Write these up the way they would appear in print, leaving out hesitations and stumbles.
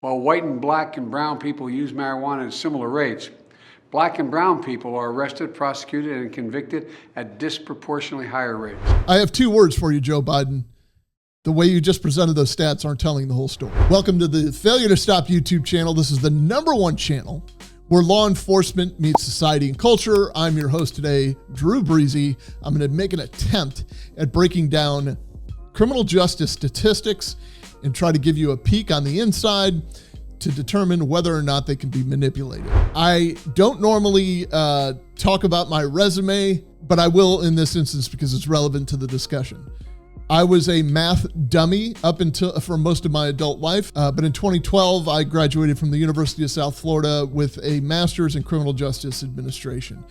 While white and black and brown people use marijuana at similar rates, black and brown people are arrested, prosecuted, and convicted at disproportionately higher rates. I have two words for you, Joe Biden. The way you just presented those stats aren't telling the whole story. Welcome to the Failure to Stop YouTube channel. This is the #1 channel where law enforcement meets society and culture. I'm your host today, Drew Breasy. I'm going to make an attempt at breaking down criminal justice statistics and try to give you a peek on the inside to determine whether or not they can be manipulated. I don't normally talk about my resume, but I will in this instance because it's relevant to the discussion. I was a math dummy for most of my adult life, but in 2012, I graduated from the University of South Florida with a master's in criminal justice administration.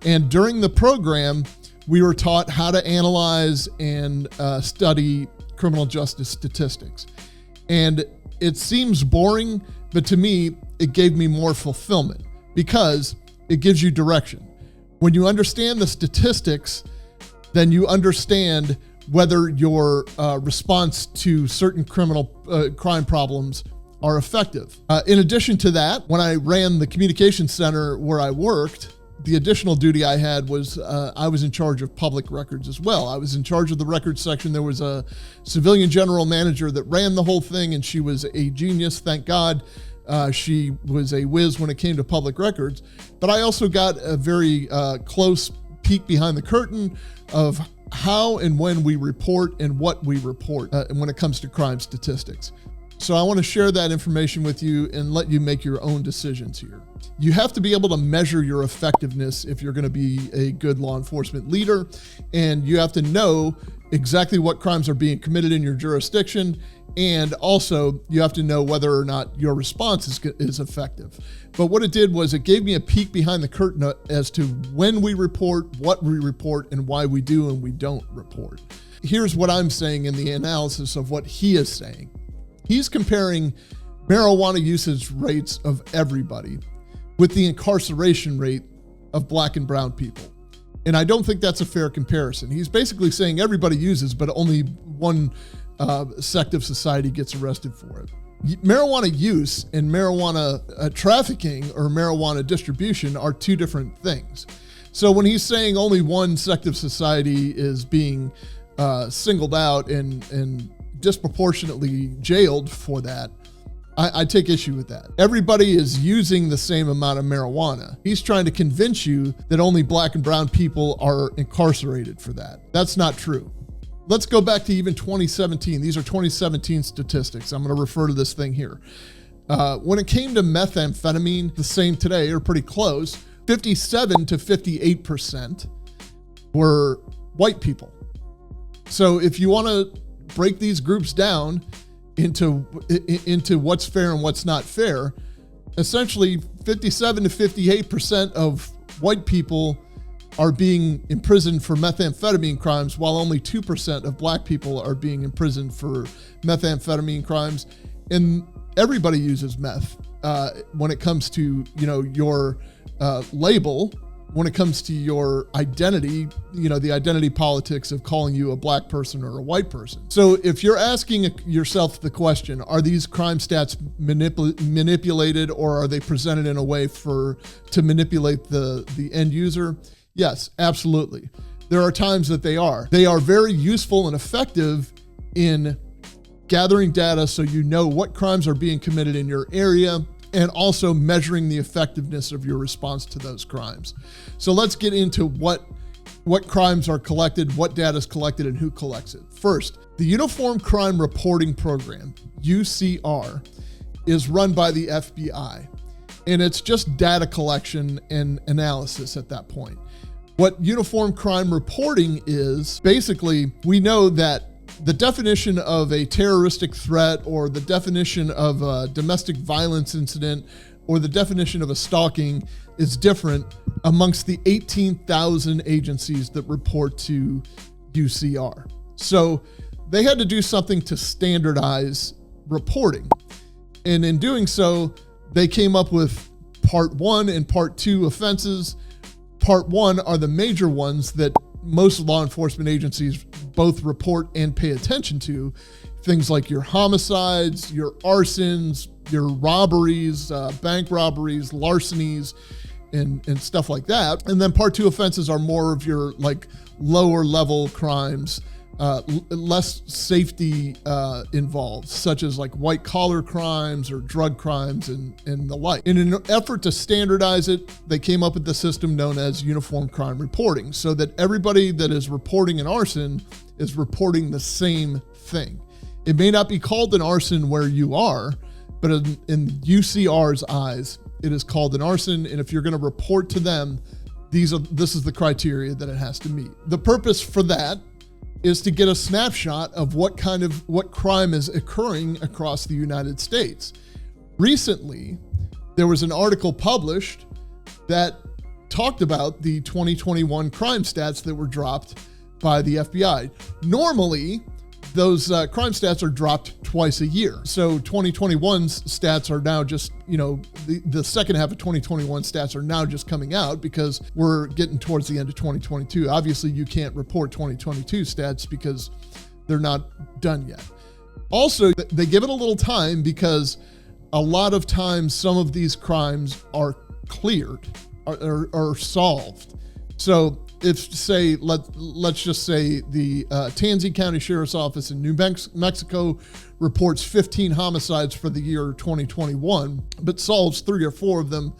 And during the program, we were taught how to analyze and study criminal justice statistics. And it seems boring, but to me, it gave me more fulfillment because it gives you direction. When you understand the statistics, then you understand whether your response to certain criminal crime problems are effective. In addition to that, when I ran the communication center where I worked, the additional duty I had was I was in charge of public records as well. I was in charge of the records section. There was a civilian general manager that ran the whole thing, and she was a genius, thank God. She was a whiz when it came to public records. But I also got a very close peek behind the curtain of how and when we report and what we report when it comes to crime statistics. So I want to share that information with you and let you make your own decisions here. You have to be able to measure your effectiveness if you're going to be a good law enforcement leader, and you have to know exactly what crimes are being committed in your jurisdiction, and also you have to know whether or not your response is effective. But what it did was it gave me a peek behind the curtain as to when we report, what we report, and why we do and we don't report. Here's what I'm saying in the analysis of what he is saying. He's comparing marijuana usage rates of everybody with the incarceration rate of black and brown people. And I don't think that's a fair comparison. He's basically saying everybody uses, but only one sect of society gets arrested for it. Marijuana use and marijuana trafficking or marijuana distribution are two different things. So when he's saying only one sect of society is being singled out and disproportionately jailed for that, I take issue with that. Everybody is using the same amount of marijuana. He's trying to convince you that only black and brown people are incarcerated for that. That's not true. Let's go back to even 2017. These are 2017 statistics. I'm going to refer to this thing here. When it came to methamphetamine, the same today, or pretty close, 57 to 58% were white people. So if you want to break these groups down into what's fair and what's not fair, essentially 57 to 58% of white people are being imprisoned for methamphetamine crimes, while only 2% of black people are being imprisoned for methamphetamine crimes. And everybody uses meth when it comes to, your label. When it comes to your identity, the identity politics of calling you a black person or a white person. So if you're asking yourself the question, are these crime stats manipulated, or are they presented in a way to manipulate the end user? Yes, absolutely. There are times that they are. They are very useful and effective in gathering data so you know what crimes are being committed in your area, and also measuring the effectiveness of your response to those crimes. So let's get into what crimes are collected, what data is collected, and who collects it. First, the Uniform Crime Reporting Program, UCR, is run by the FBI, and it's just data collection and analysis at that point. What Uniform Crime Reporting is, basically, we know that the definition of a terroristic threat, or the definition of a domestic violence incident, or the definition of a stalking is different amongst the 18,000 agencies that report to UCR. So they had to do something to standardize reporting. And in doing so, they came up with Part 1 and Part 2 offenses. Part 1 are the major ones that most law enforcement agencies both report and pay attention to. Things like your homicides, your arsons, your robberies, bank robberies, larcenies, and stuff like that. And then part 2 offenses are more of your like lower level crimes, less safety involved, such as like white collar crimes or drug crimes and the like. In an effort to standardize it, they came up with the system known as uniform crime reporting, so that everybody that is reporting an arson is reporting the same thing. It may not be called an arson where you are, but in UCR's eyes, it is called an arson. And if you're going to report to them, this is the criteria that it has to meet. The purpose for that is to get a snapshot of what crime is occurring across the United States. Recently, there was an article published that talked about the 2021 crime stats that were dropped by the FBI. Normally, those crime stats are dropped twice a year. So 2021's stats are now just, the second half of 2021 stats are now just coming out because we're getting towards the end of 2022. Obviously, you can't report 2022 stats because they're not done yet. Also, they give it a little time because a lot of times some of these crimes are cleared or solved. So if, say, let's just say the Tansey County Sheriff's Office in New Mexico reports 15 homicides for the year 2021, but solves 3 or 4 of them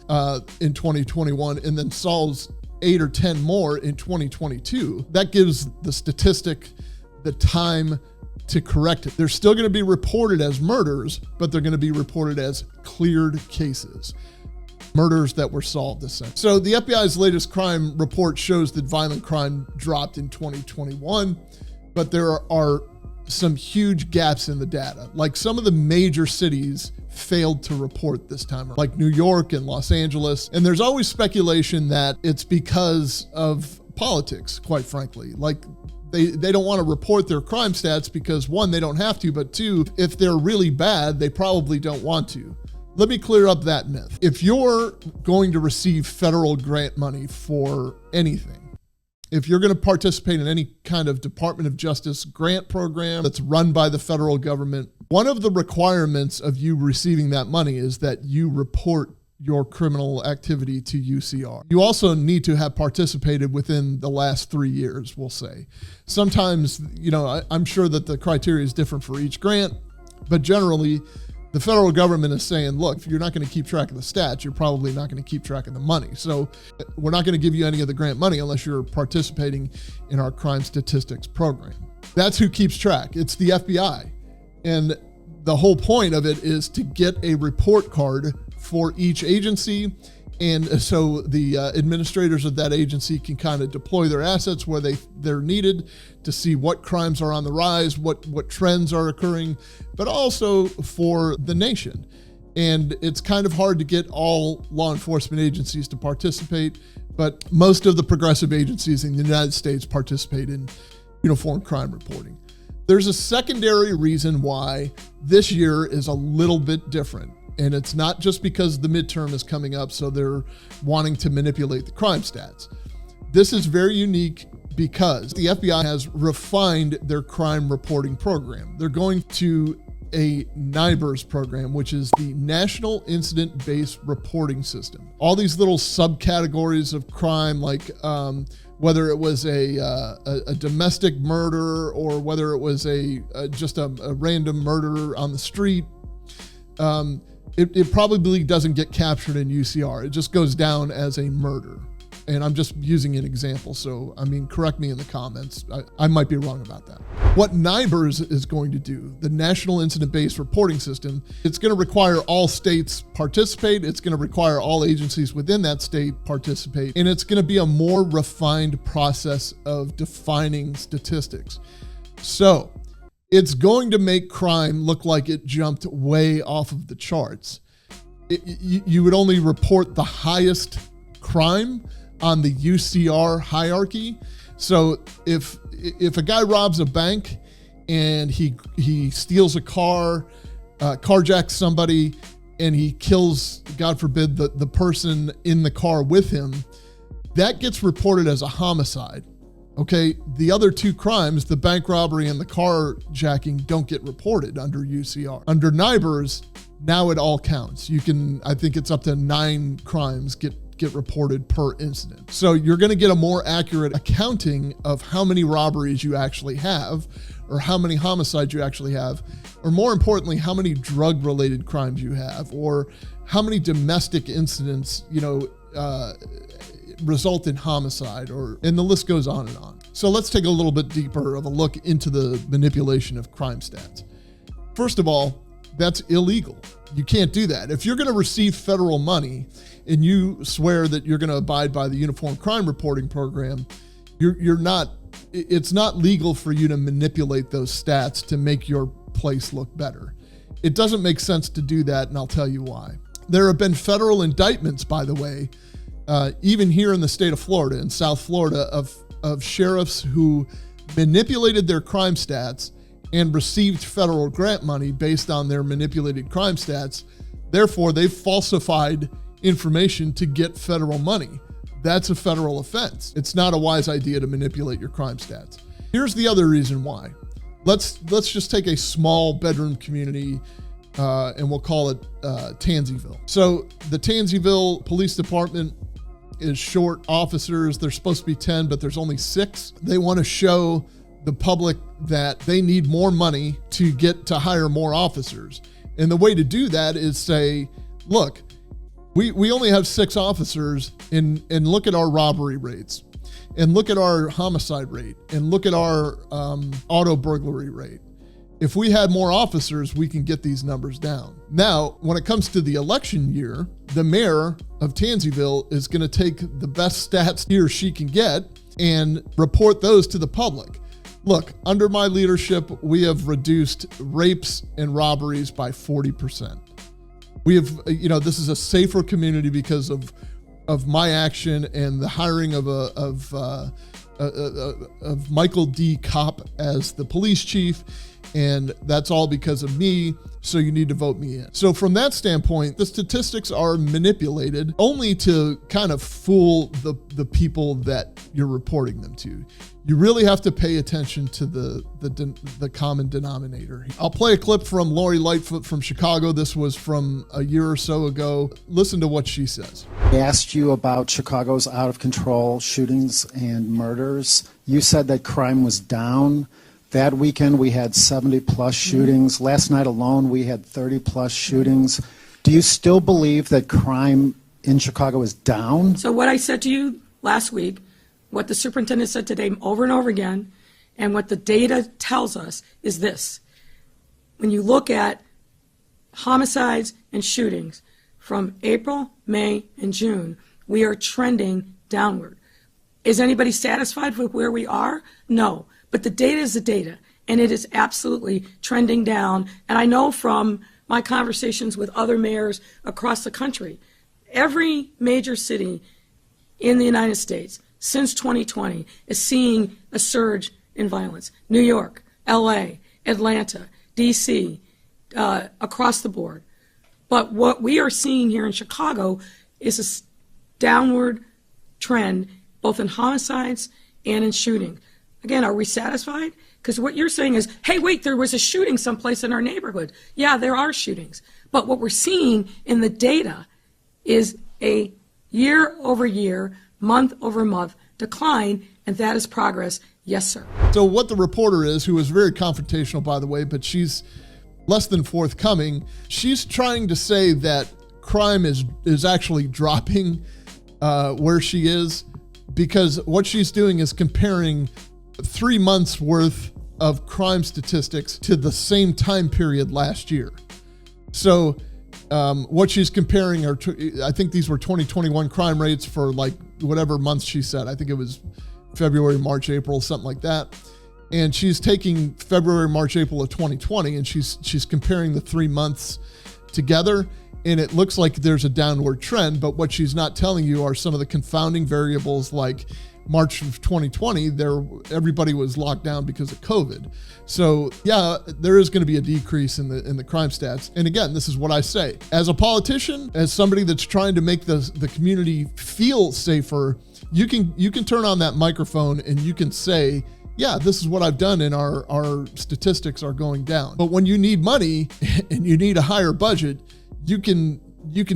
in 2021, and then solves 8 or 10 more in 2022, that gives the statistic the time to correct it. They're still going to be reported as murders, but they're going to be reported as cleared cases. Murders that were solved, essentially. So the FBI's latest crime report shows that violent crime dropped in 2021, but there are some huge gaps in the data. Like some of the major cities failed to report this time, like New York and Los Angeles. And there's always speculation that it's because of politics, quite frankly. Like they don't want to report their crime stats because 1, they don't have to, but 2, if they're really bad, they probably don't want to. Let me clear up that myth. If you're going to receive federal grant money for anything, if you're going to participate in any kind of Department of Justice grant program that's run by the federal government, one of the requirements of you receiving that money is that you report your criminal activity to UCR. You also need to have participated within the last 3 years, we'll say. Sometimes, I'm sure that the criteria is different for each grant, but generally, the federal government is saying, look, if you're not going to keep track of the stats, you're probably not going to keep track of the money. So we're not going to give you any of the grant money unless you're participating in our crime statistics program. That's who keeps track. It's the FBI. And the whole point of it is to get a report card for each agency. And so the administrators of that agency can kind of deploy their assets where they're needed to see what crimes are on the rise, what trends are occurring, but also for the nation. And it's kind of hard to get all law enforcement agencies to participate, but most of the progressive agencies in the United States participate in uniform crime reporting. There's a secondary reason why this year is a little bit different. And it's not just because the midterm is coming up, so they're wanting to manipulate the crime stats. This is very unique because the FBI has refined their crime reporting program. They're going to a NIBRS program, which is the National Incident-Based Reporting System. All these little subcategories of crime, like whether it was a domestic murder or whether it was just a random murder on the street, it probably doesn't get captured in UCR. It just goes down as a murder. And I'm just using an example. So, correct me in the comments. I might be wrong about that. What NIBRS is going to do, the National Incident-Based Reporting System, it's going to require all states participate. It's going to require all agencies within that state participate. And it's going to be a more refined process of defining statistics. So, it's going to make crime look like it jumped way off of the charts. You would only report the highest crime on the UCR hierarchy. So if a guy robs a bank and he steals a car, carjacks somebody, and he kills, God forbid, the person in the car with him, that gets reported as a homicide. Okay, the other 2 crimes, the bank robbery and the carjacking, don't get reported under UCR. Under NIBRS, now it all counts. You can, I think it's up to 9 crimes get reported per incident. So you're going to get a more accurate accounting of how many robberies you actually have, or how many homicides you actually have, or more importantly, how many drug-related crimes you have, or how many domestic incidents, result in homicide, and the list goes on and on. So let's take a little bit deeper of a look into the manipulation of crime stats. First of all, that's illegal. You can't do that. If you're going to receive federal money and you swear that you're going to abide by the Uniform Crime Reporting Program, it's not legal for you to manipulate those stats to make your place look better. It doesn't make sense to do that, and I'll tell you why. There have been federal indictments, by the way, even here in the state of Florida, in South Florida, of sheriffs who manipulated their crime stats and received federal grant money based on their manipulated crime stats. Therefore, they've falsified information to get federal money. That's a federal offense. It's not a wise idea to manipulate your crime stats. Here's the other reason why. Let's just take a small bedroom community, and we'll call it Tanseyville. So the Tanseyville Police Department is short officers. There's supposed to be 10, but there's only 6. They want to show the public that they need more money to get to hire more officers. And the way to do that is say, look, we only have 6 officers, and look at our robbery rates, and look at our homicide rate, and look at our auto burglary rate. If we had more officers, we can get these numbers down. Now, when it comes to the election year, the mayor of Tanseyville is going to take the best stats he or she can get and report those to the public. Look, under my leadership, we have reduced rapes and robberies by 40%. We have, this is a safer community because of my action and the hiring of Michael D. Kopp as the police chief. And that's all because of me, so you need to vote me in. So from that standpoint, the statistics are manipulated only to kind of fool the people that you're reporting them to. You really have to pay attention to the common denominator. I'll play a clip from Lori Lightfoot from Chicago. This was from a year or so ago. Listen to what she says. I asked you about Chicago's out-of-control shootings and murders. You said that crime was down. That weekend, we had 70-plus shootings. Last night alone, we had 30-plus shootings. Do you still believe that crime in Chicago is down? So what I said to you last week, what the superintendent said today over and over again, and what the data tells us is this. When you look at homicides and shootings from April, May, and June, we are trending downward. Is anybody satisfied with where we are? No. But the data is the data, and it is absolutely trending down. And I know from my conversations with other mayors across the country, every major city in the United States since 2020 is seeing a surge in violence. New York, LA, Atlanta, DC, across the board. But what we are seeing here in Chicago is a downward trend, both in homicides and in shooting. Again, are we satisfied? Because what you're saying is, hey, wait, there was a shooting someplace in our neighborhood. Yeah, there are shootings. But what we're seeing in the data is a year-over-year, month-over-month decline, and that is progress. Yes, sir. So what the reporter is, who is very confrontational, by the way, but she's less than forthcoming, she's trying to say that crime is actually dropping where she is, because what she's doing is comparing 3 months worth of crime statistics to the same time period last year. So what she's comparing are, I think these were 2021 crime rates for like whatever month she said. I think it was February, March, April, something like that. And she's taking February, March, April of 2020, and she's comparing the 3 months together. And it looks like there's a downward trend, but what she's not telling you are some of the confounding variables, like March of 2020, everybody was locked down because of COVID. So yeah, there is going to be a decrease in the crime stats. And again, this is what I say. As a politician, as somebody that's trying to make the community feel safer, you can turn on that microphone and you can say, yeah, this is what I've done and our statistics are going down. But when you need money and you need a higher budget, you can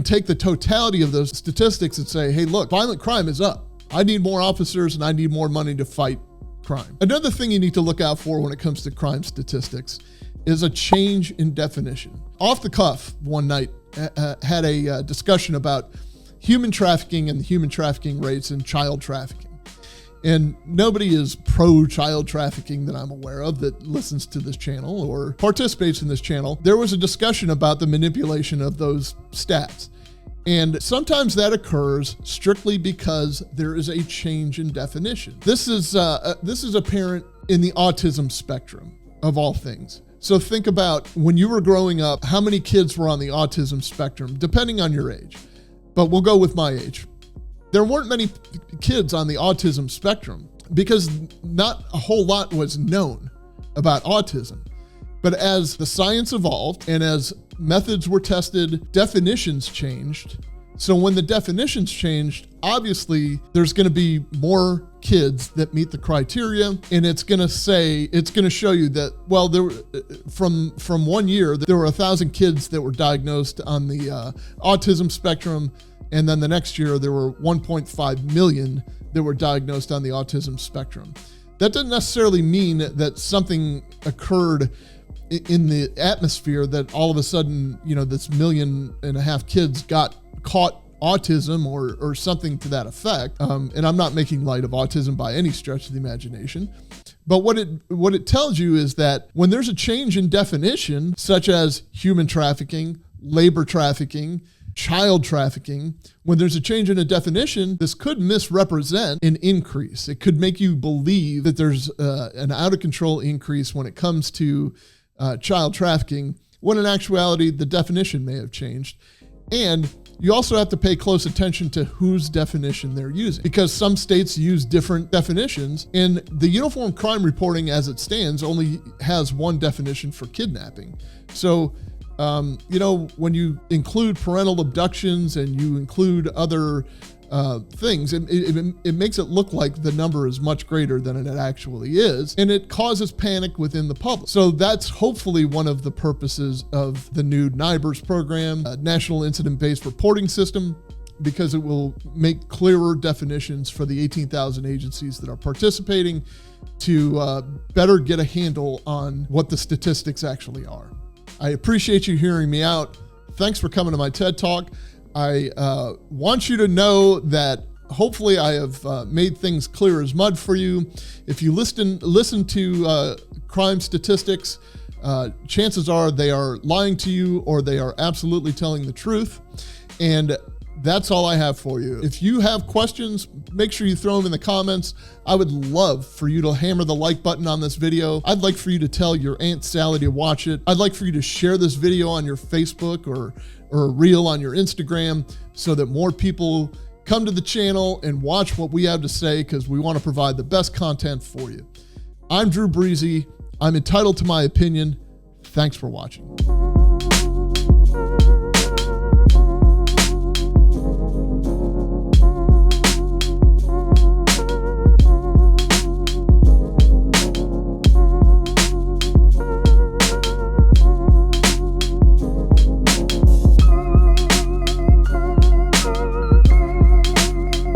take the totality of those statistics and say, hey, look, violent crime is up. I need more officers and I need more money to fight crime. Another thing you need to look out for when it comes to crime statistics is a change in definition. Off the cuff, one night, had a discussion about human trafficking and the human trafficking rates and child trafficking. And nobody is pro-child trafficking that I'm aware of that listens to this channel or participates in this channel. There was a discussion about the manipulation of those stats. And sometimes that occurs strictly because there is a change in definition. This is apparent in the autism spectrum of all things. So think about when you were growing up, how many kids were on the autism spectrum, depending on your age. But we'll go with my age. There weren't many kids on the autism spectrum because not a whole lot was known about autism. But as the science evolved and as methods were tested, definitions changed. So when the definitions changed, obviously there's going to be more kids that meet the criteria, and it's going to show you that, well, there from 1 year there were 1,000 kids that were diagnosed on the autism spectrum, and then the next year there were 1.5 million that were diagnosed on the autism spectrum. That doesn't necessarily mean that something occurred in the atmosphere that all of a sudden, this 1.5 million kids got caught autism or something to that effect. And I'm not making light of autism by any stretch of the imagination. But what it tells you is that when there's a change in definition, such as human trafficking, labor trafficking, child trafficking, when there's a change in a definition, this could misrepresent an increase. It could make you believe that there's an out of control increase when it comes to child trafficking, when in actuality, the definition may have changed. And you also have to pay close attention to whose definition they're using, because some states use different definitions, and the Uniform Crime Reporting as it stands only has one definition for kidnapping. So, when you include parental abductions and you include other things, it makes it look like the number is much greater than it actually is, and it causes panic within the public. So that's hopefully one of the purposes of the new NIBRS program, National Incident-Based Reporting System, because it will make clearer definitions for the 18,000 agencies that are participating to better get a handle on what the statistics actually are. I appreciate you hearing me out. Thanks for coming to my TED Talk. I want you to know that hopefully I have made things clear as mud for you. If you listen to crime statistics, chances are they are lying to you or they are absolutely telling the truth. And that's all I have for you. If you have questions, make sure you throw them in the comments. I would love for you to hammer the like button on this video. I'd like for you to tell your Aunt Sally to watch it. I'd like for you to share this video on your Facebook or a reel on your Instagram so that more people come to the channel and watch what we have to say, because we want to provide the best content for you. I'm Drew Breasy. I'm entitled to my opinion. Thanks for watching.